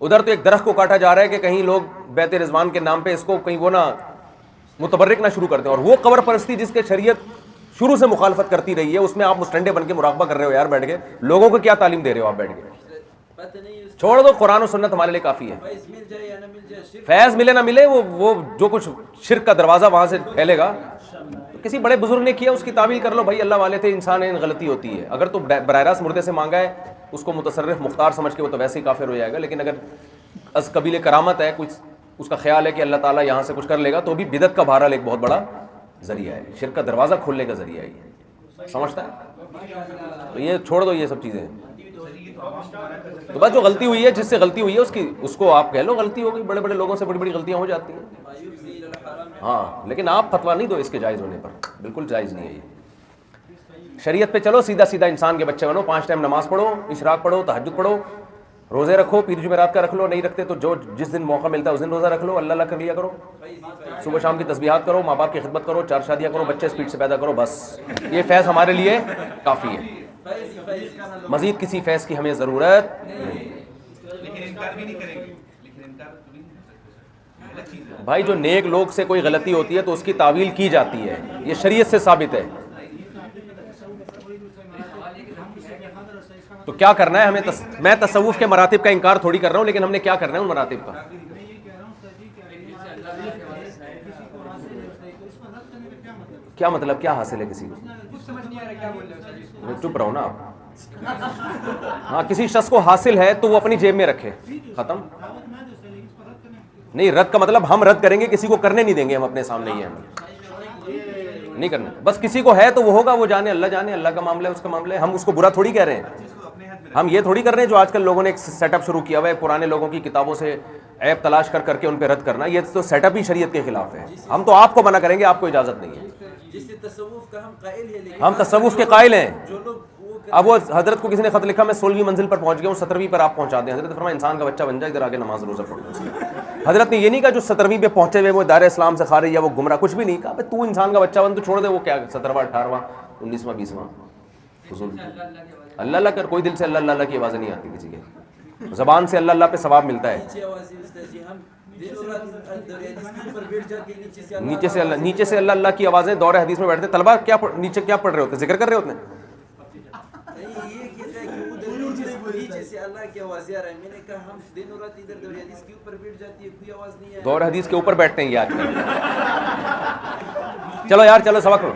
ادھر تو ایک درخت کو کاٹا جا رہا ہے کہ کہیں لوگ بیت رضوان کے نام پہ اس کو کہیں وہ نہ متبرک نہ شروع کر دیں، اور وہ قبر پرستی جس کے شریعت شروع سے مخالفت کرتی رہی ہے، اس میں آپ مسٹنڈے بن کے مراقبہ کر رہے ہو یار بیٹھ کے، لوگوں کو کیا تعلیم دے رہے ہو آپ بیٹھ کے؟ چھوڑ دو، قرآن و سنت ہمارے لیے کافی ہے۔ فیض ملے نہ ملے، وہ جو کچھ شرک کا دروازہ وہاں سے پھیلے گا، کسی بڑے بزرگ نے کیا اس کی تعویل کر لو، بھائی اللہ والے تھے، انسان ہے، غلطی ہوتی ہے۔ اگر تو براہ راست مردے سے مانگا ہے اس کو متصرف مختار سمجھ کے وہ تو ویسے ہی کافر ہو جائے گا، لیکن اگر از قبیل کرامت ہے، کچھ اس کا خیال ہے کہ اللہ تعالیٰ یہاں سے کچھ کر لے گا، تو بھی بدعت کا بہرحال ایک بہت بڑا ذریعہ ہے، شرک کا دروازہ کھولنے کا ذریعہ ہے یہ، سمجھتا ہے؟ تو یہ چھوڑ دو یہ سب چیزیں، تو بس جو غلطی ہوئی ہے، جس سے غلطی ہوئی ہے اس کو آپ کہہ لو غلطی ہو گئی، بڑے بڑے لوگوں سے بڑی بڑی غلطیاں ہو جاتی ہیں، ہاں، لیکن آپ فتویٰ نہیں دو اس کے جائز ہونے پر، بالکل جائز نہیں ہے یہ۔ شریعت پہ چلو، سیدھا سیدھا انسان کے بچے بنو، 5 ٹائم نماز پڑھو، اشراق پڑھو، تہجد پڑھو، روزے رکھو، پیر جمعرات کا رکھ لو، نہیں رکھتے تو جو جس دن موقع ملتا ہے اس دن روزہ رکھ لو، اللہ اللہ کر لیا کرو، صبح شام کی تسبیحات کرو، ماں باپ کی خدمت کرو، 4 شادیاں کرو، بچے اسپیڈ سے پیدا کرو، بس یہ فیض ہمارے لیے کافی ہے، مزید کسی فیض کی ہمیں ضرورت نہیں۔ بھائی جو نیک لوگ سے کوئی غلطی ہوتی ہے تو اس کی تعویل کی جاتی ہے، یہ شریعت سے ثابت ہے۔ تو کیا کرنا ہے ہمیں؟ میں تصوف کے مراتب کا انکار تھوڑی کر رہا ہوں، لیکن ہم نے کیا کرنا ہے ان مراتب کا؟ کیا مطلب کیا حاصل ہے کسی کو؟ چپ رہو نا آپ۔ ہاں کسی شخص کو حاصل ہے تو وہ اپنی جیب میں رکھے، ختم۔ نہیں، رد کا مطلب ہم رد کریں گے، کسی کو کرنے نہیں دیں گے ہم اپنے سامنے، ہی ہم نہیں کرنا، بس کسی کو ہے تو وہ ہوگا، وہ جانے، اللہ کا معاملہ ہے، اس کا معاملہ ہے، ہم اس کو برا تھوڑی کہہ رہے ہیں۔ ہم یہ تھوڑی کر رہے ہیں جو آج کل لوگوں نے ایک سیٹ اپ شروع کیا ہوا ہے، پرانے لوگوں کی کتابوں سے عیب تلاش کر کر کے ان پہ رد کرنا، یہ تو سیٹ اپ ہی شریعت کے خلاف ہے۔ ہم تو آپ کو منع کریں گے، آپ کو اجازت نہیں ہے۔ ہم تصوف کے قائل ہیں۔ اب وہ حضرت کو کسی نے خط لکھا میں 16ویں منزل پر پہنچ گیا ہوں، 17ویں پر آپ پہنچا دیں۔ حضرت نے فرمایا انسان کا بچہ بن جائے، ادھر آگے نماز روزہ پڑھو۔ حضرت نے یہ نہیں کہا جو 17ویں پہ پہنچے ہوئے وہ دار اسلام سے خارج یا وہ گمراہ، کچھ بھی نہیں کہا۔ تو انسان کا بچہ بن تو چھوڑ دے، وہ کیا 17واں 18واں 19واں 20واں فضول۔ اللہ اللہ کر، کوئی دل سے اللہ اللہ کی آوازیں نہیں آتی کسی کے، زبان سے اللہ اللہ پہ ثواب ملتا ہے، نیچے سے اللہ اللہ کی آوازیں دور حدیث میں بیٹھتے طلبہ کیا نیچے کیا پڑھ رہے ہوتے؟ ذکر کر رہے ہوتے ہیں۔ دور حدیث کے اوپر بیٹھتے ہیں یہ آج کل۔ چلو یار چلو سبق کرو۔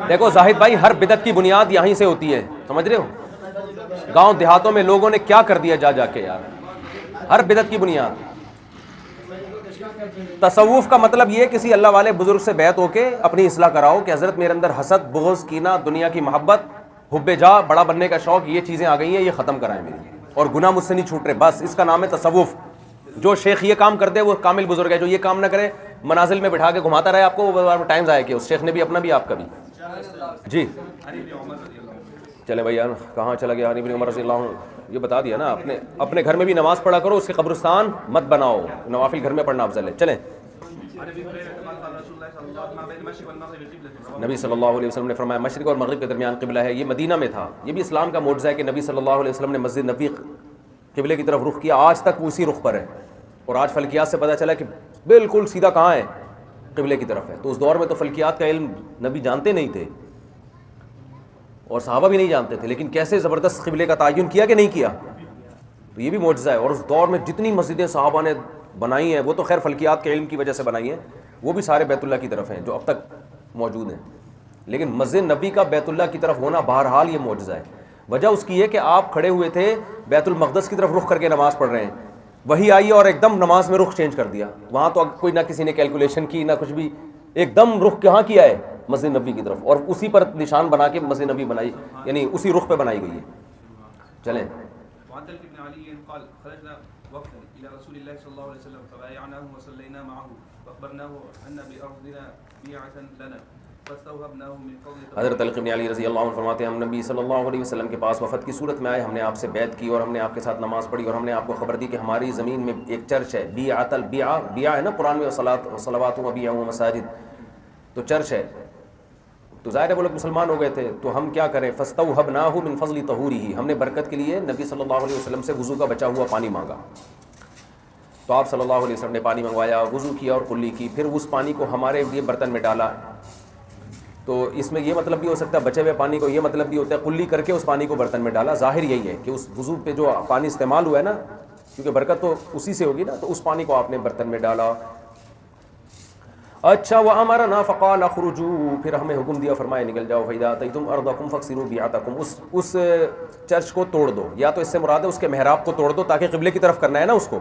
دیکھو زاہد بھائی، ہر بدعت کی بنیاد یہیں سے ہوتی ہے، سمجھ رہے ہو؟ گاؤں دیہاتوں میں لوگوں نے کیا کر دیا جا کے یار، ہر بدعت کی بنیاد۔ تصوف کا مطلب یہ کسی اللہ والے بزرگ سے بیعت ہو کے اپنی اصلاح کراؤ کہ حضرت میرے اندر حسد، بغض، کینہ، دنیا کی محبت حب جا، بڑا بننے کا شوق، یہ چیزیں آ گئی ہیں، یہ ختم کرائیں میری، اور گناہ مجھ سے نہیں چھوٹ رہے، بس اس کا نام ہے تصوف۔ جو شیخ یہ کام کرتے وہ کامل بزرگ ہے، جو یہ کام نہ کرے منازل میں بٹھا کے گھماتا رہے آپ کو، وہ ٹائم ضائع کیا اس شیخ نے بھی اپنا بھی آپ کا بھی۔ جی چلیں بھائی یار، کہاں چلا گیا؟ عن ابن عمر رضی اللہ عنہ، یہ بتا دیا نا، اپنے گھر میں بھی نماز پڑھا کرو، اس کے قبرستان مت بناؤ، نوافل گھر میں پڑھنا افضل ہے۔ چلیں، نبی صلی اللہ علیہ وسلم نے فرمایا مشرق اور مغرب کے درمیان قبلہ ہے، یہ مدینہ میں تھا، یہ بھی اسلام کا معجزہ ہے کہ نبی صلی اللہ علیہ وسلم نے مسجد نبی قبلے کی طرف رخ کیا، آج تک وہ اسی رخ پر ہے، اور آج فلکیات سے پتہ چلا کہ بالکل سیدھا کہاں ہے، قبلے کی طرف ہے۔ تو اس دور میں تو فلکیات کا علم نبی جانتے نہیں تھے اور صحابہ بھی نہیں جانتے تھے، لیکن کیسے زبردست قبلے کا تعین کیا کہ نہیں کیا، تو یہ بھی معجزہ ہے۔ اور اس دور میں جتنی مسجدیں صحابہ نے بنائی ہیں، وہ تو خیر فلکیات کے علم کی وجہ سے بنائی ہیں، وہ بھی سارے بیت اللہ کی طرف ہیں جو اب تک موجود ہیں، لیکن مسجد نبی کا بیت اللہ کی طرف ہونا بہرحال یہ معجزہ ہے۔ وجہ اس کی ہے کہ آپ کھڑے ہوئے تھے بیت المقدس کی طرف رخ کر کے نماز پڑھ رہے ہیں، وہی آئی اور ایک دم نماز میں رخ چینج کر دیا، وہاں تو کوئی نہ کسی نے کیلکولیشن کی نہ کچھ بھی، ایک دم رخ کہاں کیا ہے؟ مسجد نبی کی طرف، اور اسی پر نشان بنا کے مسجد نبی بنائی، یعنی اسی رخ پہ بنائی گئی ہے۔ چلیں، حضرت طلق بن علی رضی اللہ عنہ فرماتے ہیں ہم نبی صلی اللہ علیہ وسلم کے پاس وفد کی صورت میں آئے، ہم نے آپ سے بیعت کی اور ہم نے آپ کے ساتھ نماز پڑھی، اور ہم نے آپ کو خبر دی کہ ہماری زمین میں ایک چرچ ہے، بیعۃ البیع، بیع ہے نا قرآن میں، صلوات و بیع و مساجد، تو چرچ ہے، تو ظاہر ہے وہ لوگ مسلمان ہو گئے تھے، تو ہم کیا کریں؟ فاستوهبناه من فضل طهوره، ہم نے برکت کے لیے نبی صلی اللہ علیہ وسلم سے وضو کا بچا ہوا پانی مانگا، تو آپ صلی اللہ علیہ وسلم نے پانی منگوایا، وضو کیا اور کلی کی، پھر اس پانی کو ہمارے لیے برتن میں ڈالا۔ تو اس میں یہ مطلب بھی ہو سکتا ہے بچے ہوئے پانی کو، یہ مطلب بھی ہوتا ہے کلی کر کے اس پانی کو برتن میں ڈالا، ظاہر یہی ہے کہ اس وضو پہ جو پانی استعمال ہوا ہے نا، کیونکہ برکت تو اسی سے ہوگی نا، تو اس پانی کو آپ نے برتن میں ڈالا۔ اچھا، وَأَمَرَنَا فَقَالَ اخْرُجُوا، پھر ہمیں حکم دیا، فرمایا نکل جاؤ، فَإِذَا أَتَيْتُمْ أَرْضَكُمْ فَاكْسِرُوا بِيَعَتَكُمْ، اس چرچ کو توڑ دو، یا تو اس سے مراد ہے اس کے محراب کو توڑ دو تاکہ قبلے کی طرف کرنا ہے نا اس کو،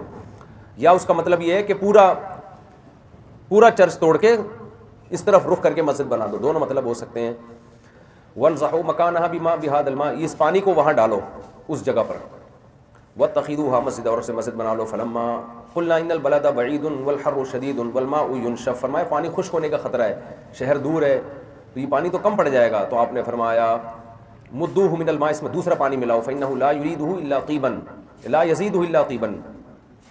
یا اس کا مطلب یہ ہے کہ پورا چرچ توڑ کے اس طرف رخ کر کے مسجد بنا دو، دونوں مطلب ہو سکتے ہیں۔ وَانْزَحُوا مَكَانَهَا بِمَا بِهَذَا الْمَاءِ، اس پانی کو وہاں ڈالو اس جگہ پر، وَاتَّخِذُوهَا مَسْجِدًا، اور اسے مسجد بنا لو۔ فَلَمَّا قُلْنَا إِنَّ الْبَلَدَ بَعِيدٌ وَالْحَرُّ شَدِيدٌ وَالْمَاءُ يُنْشَفُ، فرمایا پانی خشک ہونے کا خطرہ ہے، شہر دور ہے تو یہ پانی تو کم پڑ جائے گا، تو آپ نے فرمایا مُدُّوهُ مِنَ الْمَاءِ، اس میں دوسرا پانی ملاؤ، فَإِنَّهُ لَا يُرِيدُهُ إِلَّا طِيبًا لَا يَزِيدُهُ إِلَّا طِيبًا،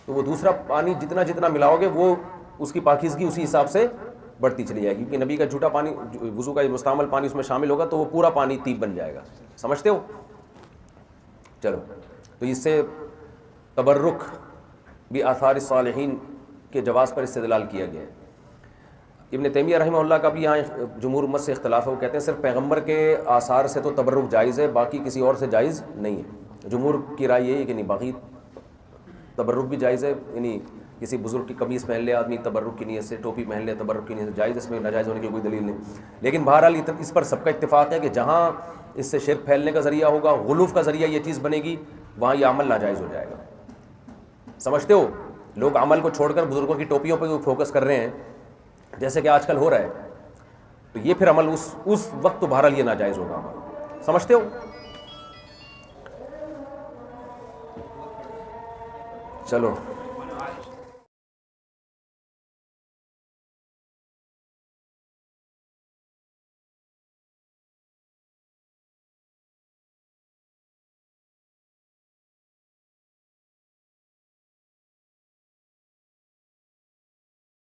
تو وہ دوسرا پانی جتنا ملاؤ گے وہ اس کی پاکیزگی اسی حساب سے بڑھتی چلی جائے گی، کیونکہ نبی کا جھوٹا پانی، وضو کا مستعمل پانی اس میں شامل ہوگا تو وہ پورا پانی طیب بن جائے گا، سمجھتے ہو؟ چلو، تو اس سے تبرک بھی آثار الصالحین کے جواز پر استدلال کیا گیا ہے۔ ابن تیمیہ رحمہ اللہ کا بھی یہاں جمہور امت سے اختلاف ہے، وہ کہتے ہیں صرف پیغمبر کے آثار سے تو تبرک جائز ہے، باقی کسی اور سے جائز نہیں ہے۔ جمہور کی رائے یہی ہے کہ نہیں، باقی تبرک بھی جائز ہے، یعنی کسی بزرگ کی قمیص پہن لے آدمی تبرک کی نیت سے، ٹوپی پہن لے تبرک کی نیت سے، جائز، اس میں ناجائز ہونے کی کوئی دلیل نہیں، لیکن بہرحال اس پر سب کا اتفاق ہے کہ جہاں اس سے شرک پھیلنے کا ذریعہ ہوگا، غلوف کا ذریعہ یہ چیز بنے گی، وہاں یہ عمل ناجائز ہو جائے گا، سمجھتے ہو؟ لوگ عمل کو چھوڑ کر بزرگوں کی ٹوپیوں پہ فوکس کر رہے ہیں جیسے کہ آج کل ہو رہا ہے، تو یہ پھر عمل اس وقت تو بہرحال یہ ناجائز ہوگا، سمجھتے ہو؟ چلو